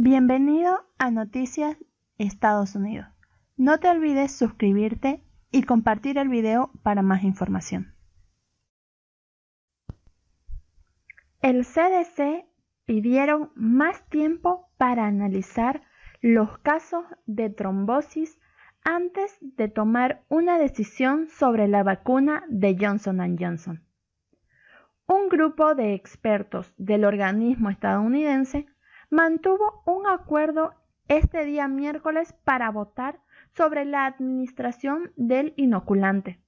Bienvenido a Noticias Estados Unidos. No te olvides suscribirte y compartir el video para más información. El CDC pidieron más tiempo para analizar los casos de trombosis antes de tomar una decisión sobre la vacuna de Johnson & Johnson. Un grupo de expertos del organismo estadounidense mantuvo un acuerdo este día miércoles para votar sobre la administración del inoculante.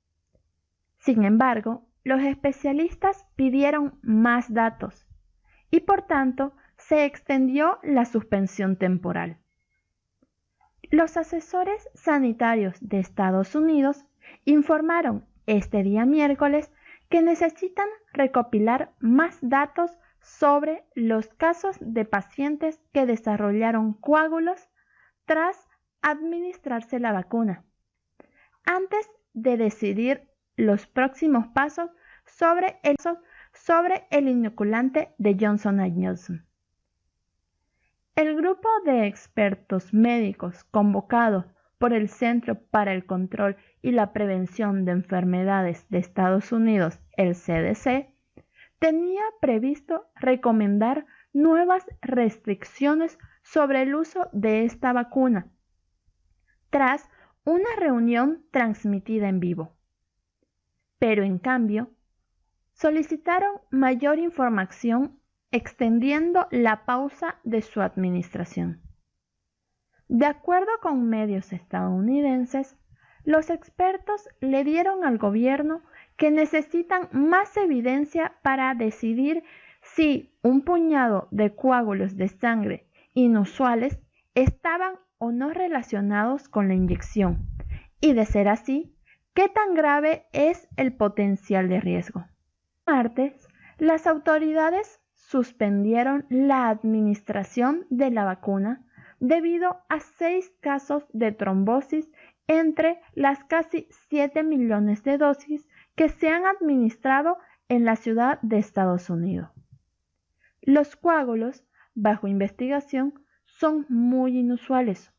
Sin embargo, los especialistas pidieron más datos y por tanto se extendió la suspensión temporal. Los asesores sanitarios de Estados Unidos informaron este día miércoles que necesitan recopilar más datos sobre los casos de pacientes que desarrollaron coágulos tras administrarse la vacuna, antes de decidir los próximos pasos sobre el inoculante de Johnson & Johnson. El grupo de expertos médicos convocado por el Centro para el Control y la Prevención de Enfermedades de Estados Unidos, el CDC, tenía previsto recomendar nuevas restricciones sobre el uso de esta vacuna, tras una reunión transmitida en vivo. Pero en cambio, solicitaron mayor información extendiendo la pausa de su administración. De acuerdo con medios estadounidenses, los expertos le dieron al gobierno que necesitan más evidencia para decidir si un puñado de coágulos de sangre inusuales estaban o no relacionados con la inyección y, de ser así, qué tan grave es el potencial de riesgo. El martes, las autoridades suspendieron la administración de la vacuna debido a 6 casos de trombosis entre las casi 7 millones de dosis que se han administrado en la ciudad de Estados Unidos. Los coágulos bajo investigación son muy inusuales.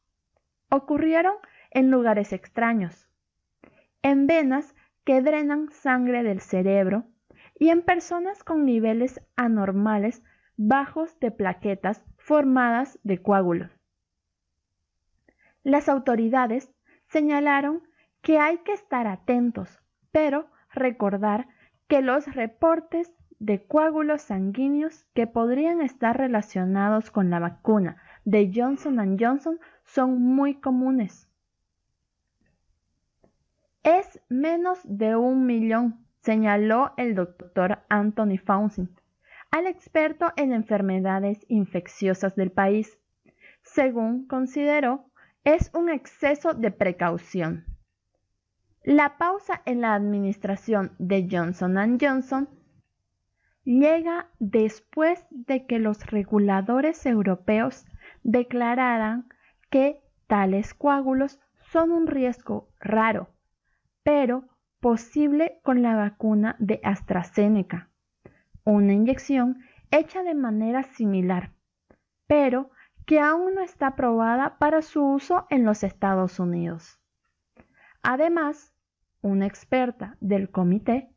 Ocurrieron en lugares extraños, en venas que drenan sangre del cerebro y en personas con niveles anormales bajos de plaquetas formadas de coágulos. Las autoridades señalaron que hay que estar atentos, pero recordar que los reportes de coágulos sanguíneos que podrían estar relacionados con la vacuna de Johnson & Johnson son muy comunes. Es menos de 1 millón, señaló el doctor Anthony Fauci, al experto en enfermedades infecciosas del país. Según consideró, es un exceso de precaución. La pausa en la administración de Johnson & Johnson llega después de que los reguladores europeos declararan que tales coágulos son un riesgo raro, pero posible con la vacuna de AstraZeneca, una inyección hecha de manera similar, pero que aún no está aprobada para su uso en los Estados Unidos. Además, una experta del comité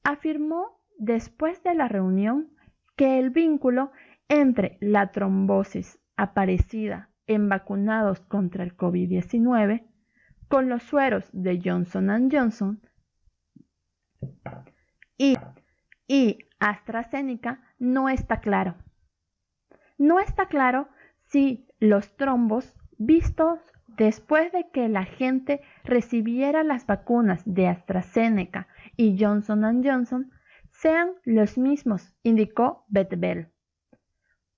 afirmó después de la reunión que el vínculo entre la trombosis aparecida en vacunados contra el COVID-19 con los sueros de Johnson & Johnson y AstraZeneca no está claro. No está claro si los trombos vistos después de que la gente recibiera las vacunas de AstraZeneca y Johnson & Johnson sean los mismos, indicó Beth Bell.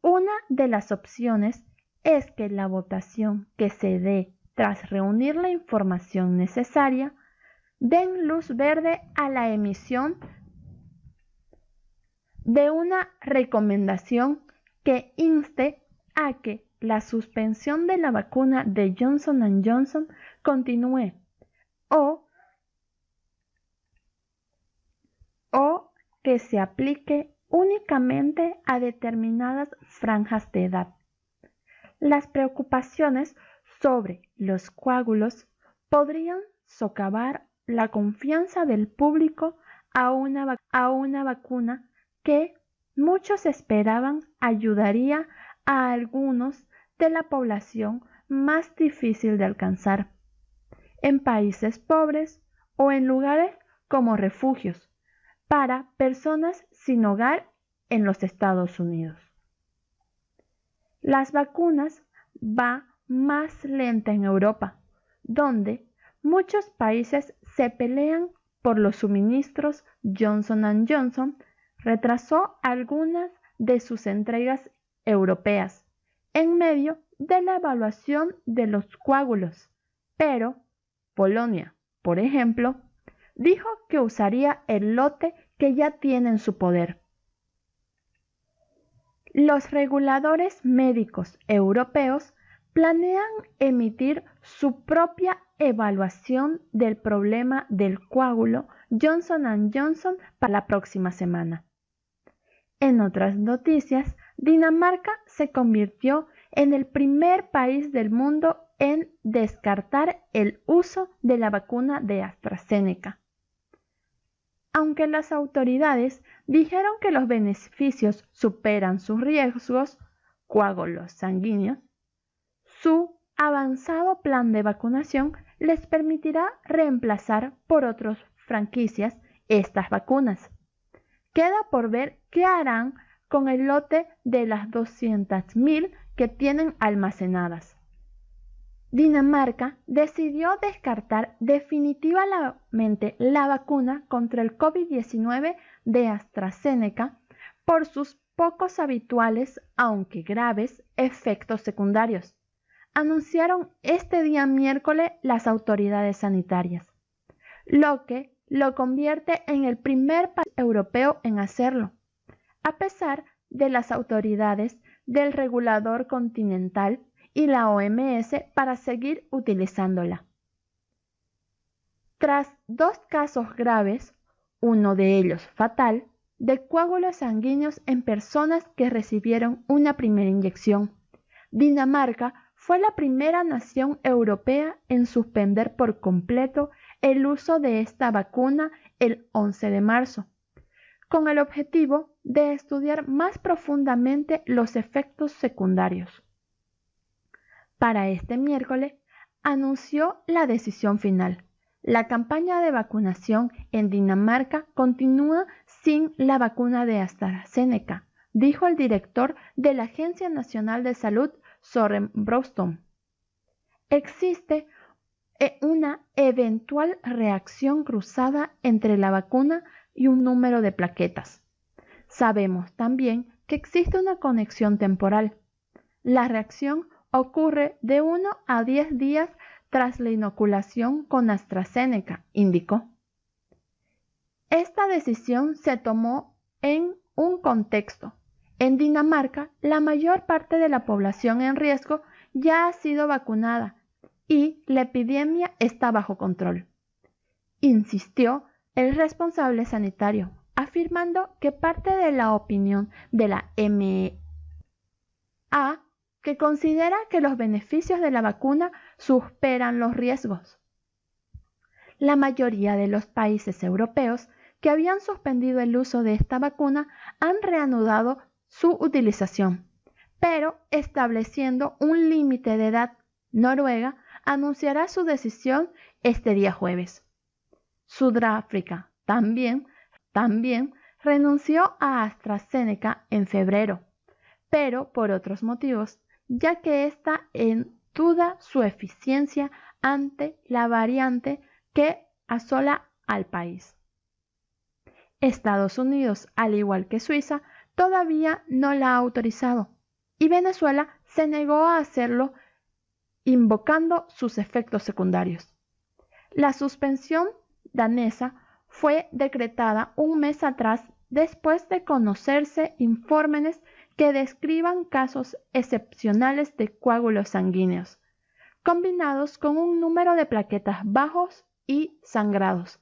Una de las opciones es que la votación que se dé tras reunir la información necesaria den luz verde a la emisión de una recomendación que inste a que la suspensión de la vacuna de Johnson & Johnson continúe o que se aplique únicamente a determinadas franjas de edad. Las preocupaciones sobre los coágulos podrían socavar la confianza del público a una vacuna que muchos esperaban ayudaría a algunos de la población más difícil de alcanzar, en países pobres o en lugares como refugios para personas sin hogar en los Estados Unidos. Las vacunas van más lenta en Europa, donde muchos países se pelean por los suministros. Johnson & Johnson retrasó algunas de sus entregas europeas en medio de la evaluación de los coágulos, pero Polonia, por ejemplo, dijo que usaría el lote que ya tiene en su poder. Los reguladores médicos europeos planean emitir su propia evaluación del problema del coágulo Johnson & Johnson para la próxima semana. En otras noticias, Dinamarca se convirtió en el primer país del mundo en descartar el uso de la vacuna de AstraZeneca. Aunque las autoridades dijeron que los beneficios superan sus riesgos, coágulos sanguíneos, su avanzado plan de vacunación les permitirá reemplazar por otras franquicias estas vacunas. Queda por ver qué harán con el lote de las 200.000 que tienen almacenadas. Dinamarca decidió descartar definitivamente la vacuna contra el COVID-19 de AstraZeneca por sus pocos habituales, aunque graves, efectos secundarios, anunciaron este día miércoles las autoridades sanitarias, lo que lo convierte en el primer país europeo en hacerlo, a pesar de las autoridades del regulador continental y la OMS para seguir utilizándola. Tras 2 casos graves, uno de ellos fatal, de coágulos sanguíneos en personas que recibieron una primera inyección, Dinamarca fue la primera nación europea en suspender por completo el uso de esta vacuna el 11 de marzo, con el objetivo de estudiar más profundamente los efectos secundarios. Para este miércoles, anunció la decisión final. La campaña de vacunación en Dinamarca continúa sin la vacuna de AstraZeneca, dijo el director de la Agencia Nacional de Salud, Søren Brostrøm. Existe una eventual reacción cruzada entre la vacuna y un número de plaquetas. Sabemos también que existe una conexión temporal. La reacción ocurre de 1 a 10 días tras la inoculación con AstraZeneca, indicó. Esta decisión se tomó en un contexto. En Dinamarca, la mayor parte de la población en riesgo ya ha sido vacunada y la epidemia está bajo control, insistió el responsable sanitario, afirmando que parte de la opinión de la MEA, que considera que los beneficios de la vacuna superan los riesgos. La mayoría de los países europeos que habían suspendido el uso de esta vacuna han reanudado su utilización, pero estableciendo un límite de edad. Noruega anunciará su decisión este día jueves. Sudáfrica también renunció a AstraZeneca en febrero, pero por otros motivos, ya que está en duda su eficiencia ante la variante que asola al país. Estados Unidos, al igual que Suiza, todavía no la ha autorizado, y Venezuela se negó a hacerlo, invocando sus efectos secundarios. La suspensión danesa fue decretada un mes atrás después de conocerse informes que describan casos excepcionales de coágulos sanguíneos, combinados con un número de plaquetas bajos y sangrados.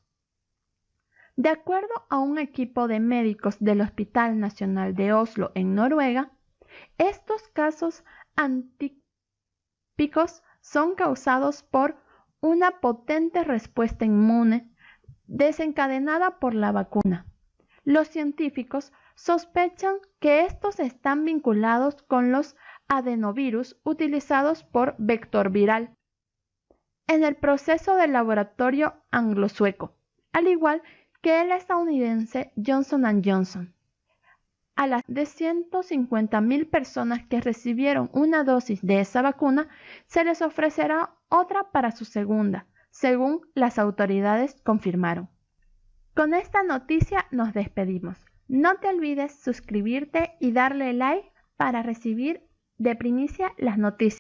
De acuerdo a un equipo de médicos del Hospital Nacional de Oslo en Noruega, estos casos picos son causados por una potente respuesta inmune desencadenada por la vacuna. Los científicos sospechan que estos están vinculados con los adenovirus utilizados por vector viral en el proceso del laboratorio anglo-sueco, al igual que el estadounidense Johnson & Johnson. A las de 150.000 personas que recibieron una dosis de esa vacuna, se les ofrecerá otra para su segunda, según las autoridades confirmaron. Con esta noticia nos despedimos. No te olvides suscribirte y darle like para recibir de primicia las noticias.